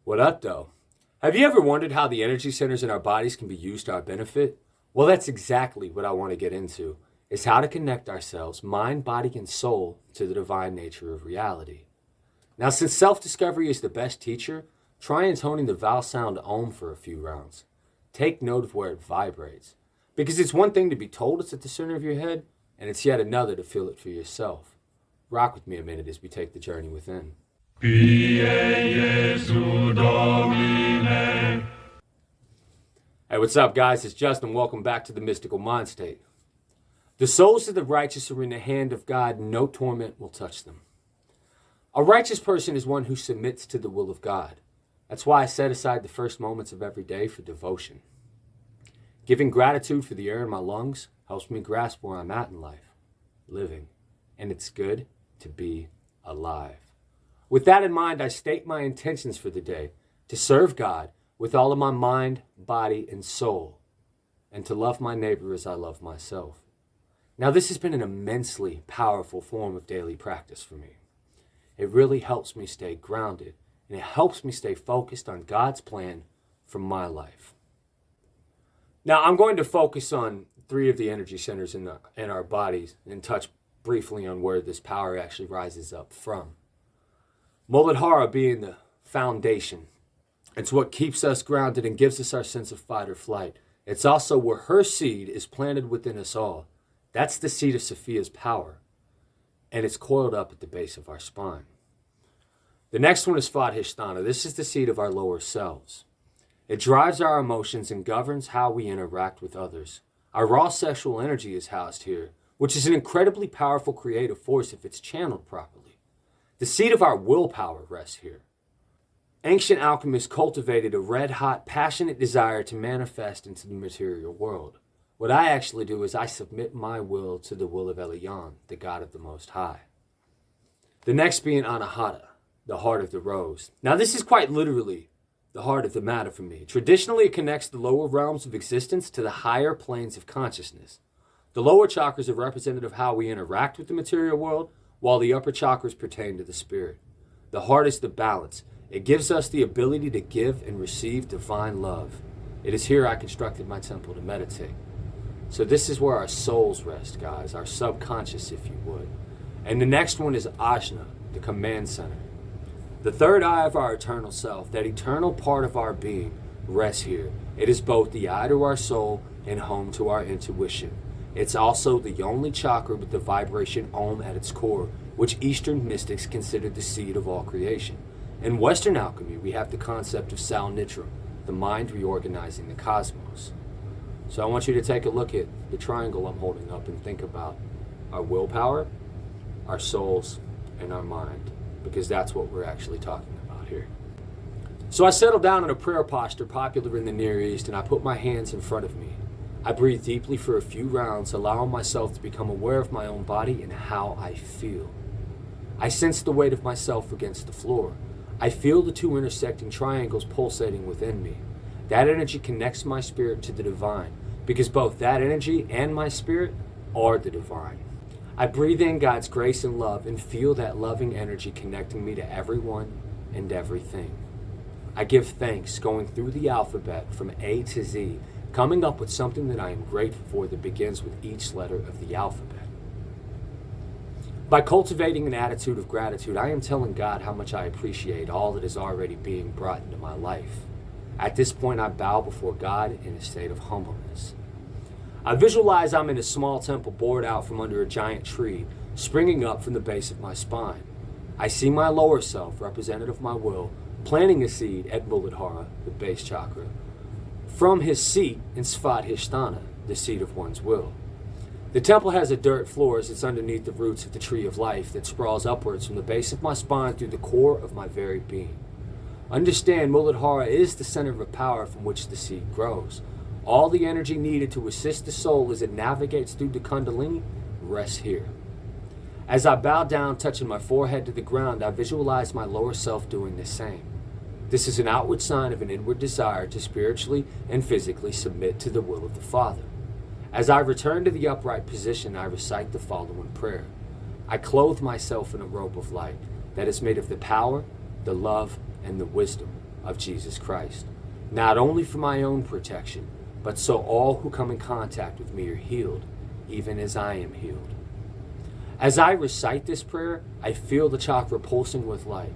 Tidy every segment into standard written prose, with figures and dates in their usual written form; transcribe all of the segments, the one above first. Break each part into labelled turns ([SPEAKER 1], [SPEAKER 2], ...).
[SPEAKER 1] What up, though? Have you ever wondered how the energy centers in our bodies can be used to our benefit? Well, that's exactly what I want to get into, is how to connect ourselves, mind, body, and soul to the divine nature of reality. Now, since self-discovery is the best teacher, try intoning the vowel sound Om for a few rounds. Take note of where it vibrates, because it's one thing to be told it's at the center of your head, and it's yet another to feel it for yourself. Rock with me a minute as we take the journey within.
[SPEAKER 2] Pie Jesu Domine.
[SPEAKER 1] Hey, what's up, guys? It's Justin. Welcome back to the Mystical Mind State. The souls of the righteous are in the hand of God. No torment will touch them. A righteous person is one who submits to the will of God. That's why I set aside the first moments of every day for devotion. Giving gratitude for the air in my lungs helps me grasp where I'm at in life, living. And it's good to be alive. With that in mind, I state my intentions for the day, to serve God with all of my mind, body, and soul, and to love my neighbor as I love myself. Now, this has been an immensely powerful form of daily practice for me. It really helps me stay grounded, and it helps me stay focused on God's plan for my life. Now, I'm going to focus on 3 of the energy centers in our bodies and touch briefly on where this power actually rises up from. Muladhara being the foundation. It's what keeps us grounded and gives us our sense of fight or flight. It's also where her seed is planted within us all. That's the seed of Sophia's power. And it's coiled up at the base of our spine. The next one is Svadhisthana. This is the seed of our lower selves. It drives our emotions and governs how we interact with others. Our raw sexual energy is housed here, which is an incredibly powerful creative force if it's channeled properly. The seed of our willpower rests here. Ancient alchemists cultivated a red-hot, passionate desire to manifest into the material world. What I actually do is I submit my will to the will of Elyon, the God of the Most High. The next being Anahata, the heart of the rose. Now this is quite literally the heart of the matter for me. Traditionally, it connects the lower realms of existence to the higher planes of consciousness. The lower chakras are representative of how we interact with the material world, while the upper chakras pertain to the spirit. The heart is the balance. It gives us the ability to give and receive divine love. It is here I constructed my temple to meditate. So this is where our souls rest, guys, our subconscious, if you would. And the next one is Ajna, the command center. The third eye of our eternal self, that eternal part of our being, rests here. It is both the eye to our soul and home to our intuition. It's also the only chakra with the vibration Om at its core, which Eastern mystics consider the seed of all creation. In Western alchemy, we have the concept of Sal Nitram, the mind reorganizing the cosmos. So I want you to take a look at the triangle I'm holding up and think about our willpower, our souls, and our mind, because that's what we're actually talking about here. So I settle down in a prayer posture popular in the Near East, and I put my hands in front of me. I breathe deeply for a few rounds, allowing myself to become aware of my own body and how I feel. I sense the weight of myself against the floor. I feel the 2 intersecting triangles pulsating within me. That energy connects my spirit to the divine, because both that energy and my spirit are the divine. I breathe in God's grace and love and feel that loving energy connecting me to everyone and everything. I give thanks going through the alphabet from A to Z, coming up with something that I am grateful for that begins with each letter of the alphabet. By cultivating an attitude of gratitude, I am telling God how much I appreciate all that is already being brought into my life. At this point, I bow before God in a state of humbleness. I visualize I'm in a small temple bored out from under a giant tree, springing up from the base of my spine. I see my lower self, representative of my will, planting a seed at Muladhara, the base chakra, from his seat in Svadhisthana, the seat of one's will. The temple has a dirt floor as it's underneath the roots of the tree of life that sprawls upwards from the base of my spine through the core of my very being. Understand, Muladhara is the center of power from which the seed grows. All the energy needed to assist the soul as it navigates through the Kundalini rests here. As I bow down, touching my forehead to the ground, I visualize my lower self doing the same. This is an outward sign of an inward desire to spiritually and physically submit to the will of the Father. As I return to the upright position, I recite the following prayer. I clothe myself in a robe of light that is made of the power, the love, and the wisdom of Jesus Christ, not only for my own protection, but so all who come in contact with me are healed, even as I am healed. As I recite this prayer, I feel the chakra pulsing with light,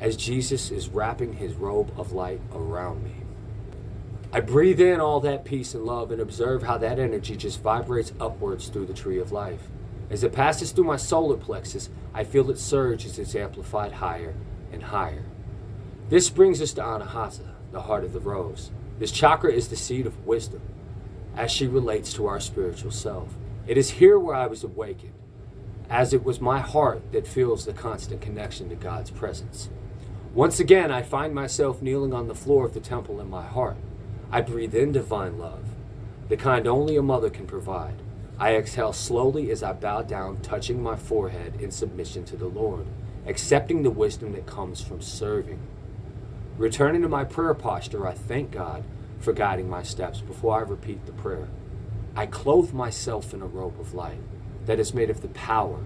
[SPEAKER 1] as Jesus is wrapping his robe of light around me. I breathe in all that peace and love and observe how that energy just vibrates upwards through the tree of life. As it passes through my solar plexus, I feel it surge as it's amplified higher and higher. This brings us to Anahata, the heart of the rose. This chakra is the seed of wisdom, as she relates to our spiritual self. It is here where I was awakened, as it was my heart that feels the constant connection to God's presence. Once again, I find myself kneeling on the floor of the temple in my heart. I breathe in divine love, the kind only a mother can provide. I exhale slowly as I bow down, touching my forehead in submission to the Lord, accepting the wisdom that comes from serving. Returning to my prayer posture, I thank God for guiding my steps before I repeat the prayer. I clothe myself in a robe of light that is made of the power,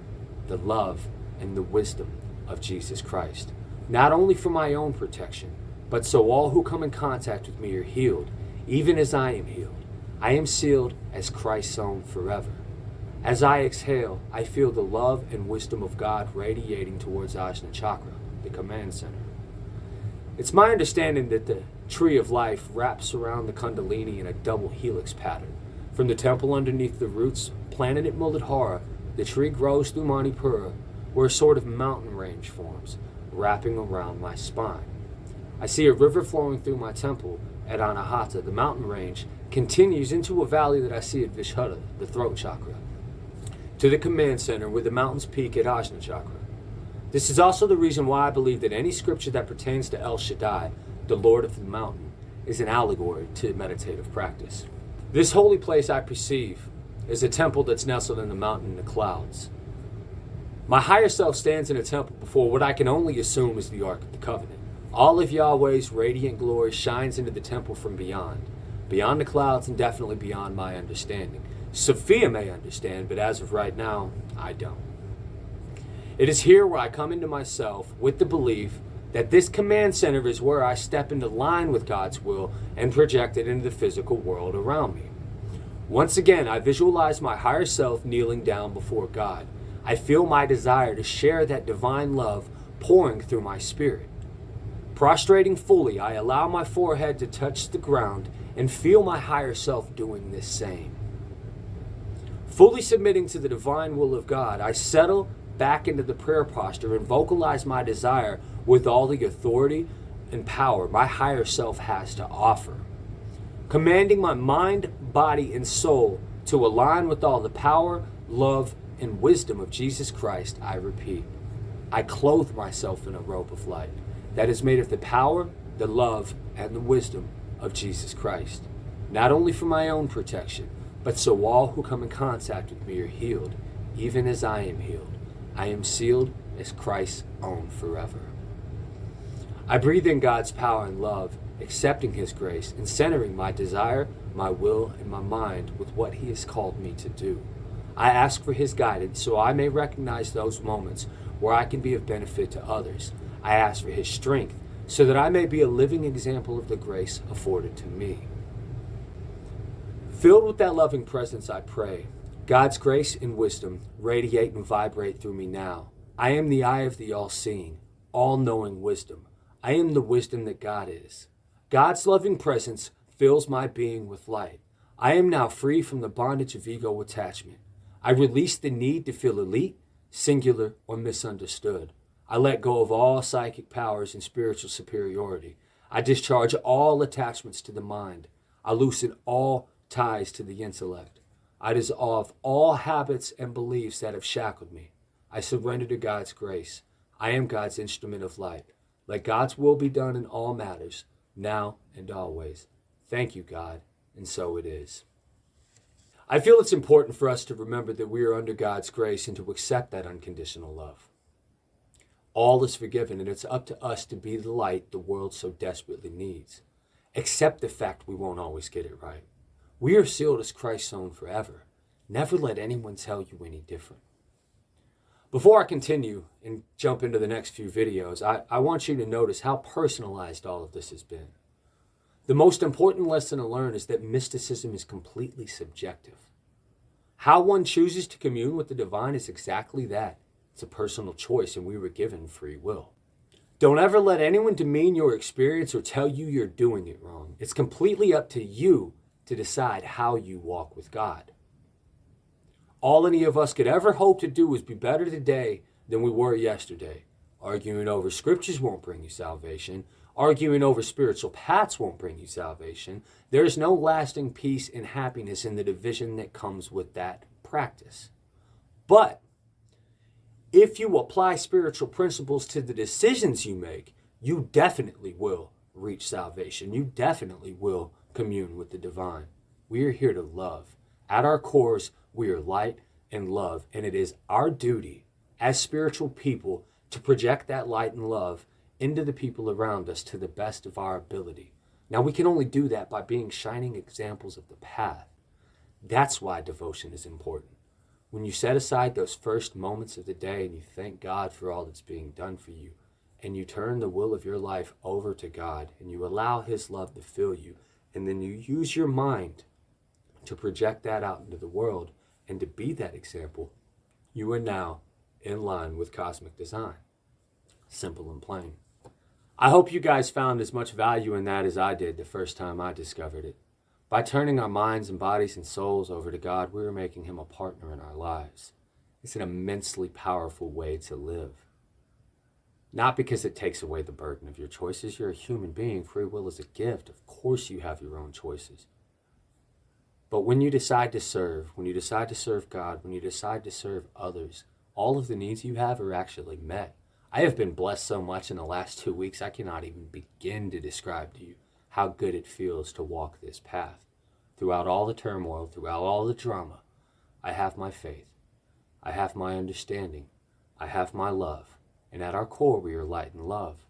[SPEAKER 1] the love, and the wisdom of Jesus Christ, not only for my own protection, but so all who come in contact with me are healed, even as I am healed. I am sealed as Christ's own forever. As I exhale, I feel the love and wisdom of God radiating towards Ajna Chakra, the command center. It's my understanding that the tree of life wraps around the Kundalini in a double helix pattern. From the temple underneath the roots, planted at Muladhara, the tree grows through Manipura, where a sort of mountain range forms, wrapping around my spine. I see a river flowing through my temple at Anahata. The mountain range continues into a valley that I see at Vishuddha, the throat chakra, to the command center where the mountains peak at Ajna Chakra. This is also the reason why I believe that any scripture that pertains to El Shaddai, the Lord of the mountain, is an allegory to meditative practice. This holy place I perceive is a temple that's nestled in the mountain in the clouds. My higher self stands in a temple before what I can only assume is the Ark of the Covenant. All of Yahweh's radiant glory shines into the temple from beyond the clouds and definitely beyond my understanding. Sophia may understand, but as of right now, I don't. It is here where I come into myself with the belief that this command center is where I step into line with God's will and project it into the physical world around me. Once again, I visualize my higher self kneeling down before God. I feel my desire to share that divine love pouring through my spirit. Prostrating fully, I allow my forehead to touch the ground and feel my higher self doing this same. Fully submitting to the divine will of God, I settle back into the prayer posture and vocalize my desire with all the authority and power my higher self has to offer. Commanding my mind, body, and soul to align with all the power, love, and wisdom of Jesus Christ, I repeat, I clothe myself in a robe of light that is made of the power, the love, and the wisdom of Jesus Christ, not only for my own protection, but so all who come in contact with me are healed, even as I am healed. I am sealed as Christ's own forever. I breathe in God's power and love, accepting his grace and centering my desire, my will, and my mind with what he has called me to do. I ask for his guidance so I may recognize those moments where I can be of benefit to others. I ask for his strength so that I may be a living example of the grace afforded to me. Filled with that loving presence, I pray, God's grace and wisdom radiate and vibrate through me now. I am the eye of the all-seeing, all-knowing wisdom. I am the wisdom that God is. God's loving presence fills my being with light. I am now free from the bondage of ego attachment. I release the need to feel elite, singular, or misunderstood. I let go of all psychic powers and spiritual superiority. I discharge all attachments to the mind. I loosen all ties to the intellect. I dissolve all habits and beliefs that have shackled me. I surrender to God's grace. I am God's instrument of light. Let God's will be done in all matters, now and always. Thank you, God, and so it is. I feel it's important for us to remember that we are under God's grace and to accept that unconditional love. All is forgiven, and it's up to us to be the light the world so desperately needs. Accept the fact we won't always get it right. We are sealed as Christ's own forever. Never let anyone tell you any different. Before I continue and jump into the next few videos, I want you to notice how personalized all of this has been. The most important lesson to learn is that mysticism is completely subjective. How one chooses to commune with the divine is exactly that. It's a personal choice, and we were given free will. Don't ever let anyone demean your experience or tell you you're doing it wrong. It's completely up to you to decide how you walk with God. All any of us could ever hope to do is be better today than we were yesterday. Arguing over scriptures won't bring you salvation. Arguing over spiritual paths won't bring you salvation. There is no lasting peace and happiness in the division that comes with that practice. But if you apply spiritual principles to the decisions you make, you definitely will reach salvation. You definitely will commune with the divine. We are here to love. At our cores, we are light and love, and it is our duty as spiritual people to project that light and love into the people around us to the best of our ability. Now, we can only do that by being shining examples of the path. That's why devotion is important. When you set aside those first moments of the day and you thank God for all that's being done for you, and you turn the will of your life over to God, and you allow His love to fill you, and then you use your mind to project that out into the world and to be that example, you are now in line with cosmic design. Simple and plain. I hope you guys found as much value in that as I did the first time I discovered it. By turning our minds and bodies and souls over to God, we are making Him a partner in our lives. It's an immensely powerful way to live. Not because it takes away the burden of your choices. You're a human being. Free will is a gift. Of course you have your own choices. But when you decide to serve, when you decide to serve God, when you decide to serve others, all of the needs you have are actually met. I have been blessed so much in the last 2 weeks, I cannot even begin to describe to you how good it feels to walk this path. Throughout all the turmoil, throughout all the drama, I have my faith. I have my understanding. I have my love. And at our core, we are light and love.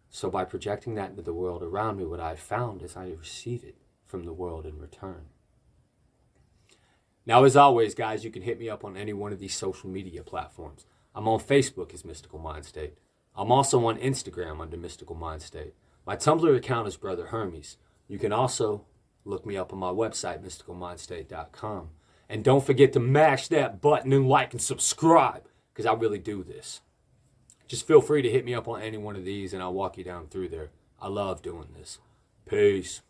[SPEAKER 1] So by projecting that into the world around me, what I've found is I receive it from the world in return. Now, as always, guys, you can hit me up on any one of these social media platforms. I'm on Facebook as Mystical Mind State. I'm also on Instagram under Mystical Mind State. My Tumblr account is Brother Hermes. You can also look me up on my website, mysticalmindstate.com. And don't forget to mash that button and like and subscribe, because I really do this. Just feel free to hit me up on any one of these, and I'll walk you down through there. I love doing this. Peace.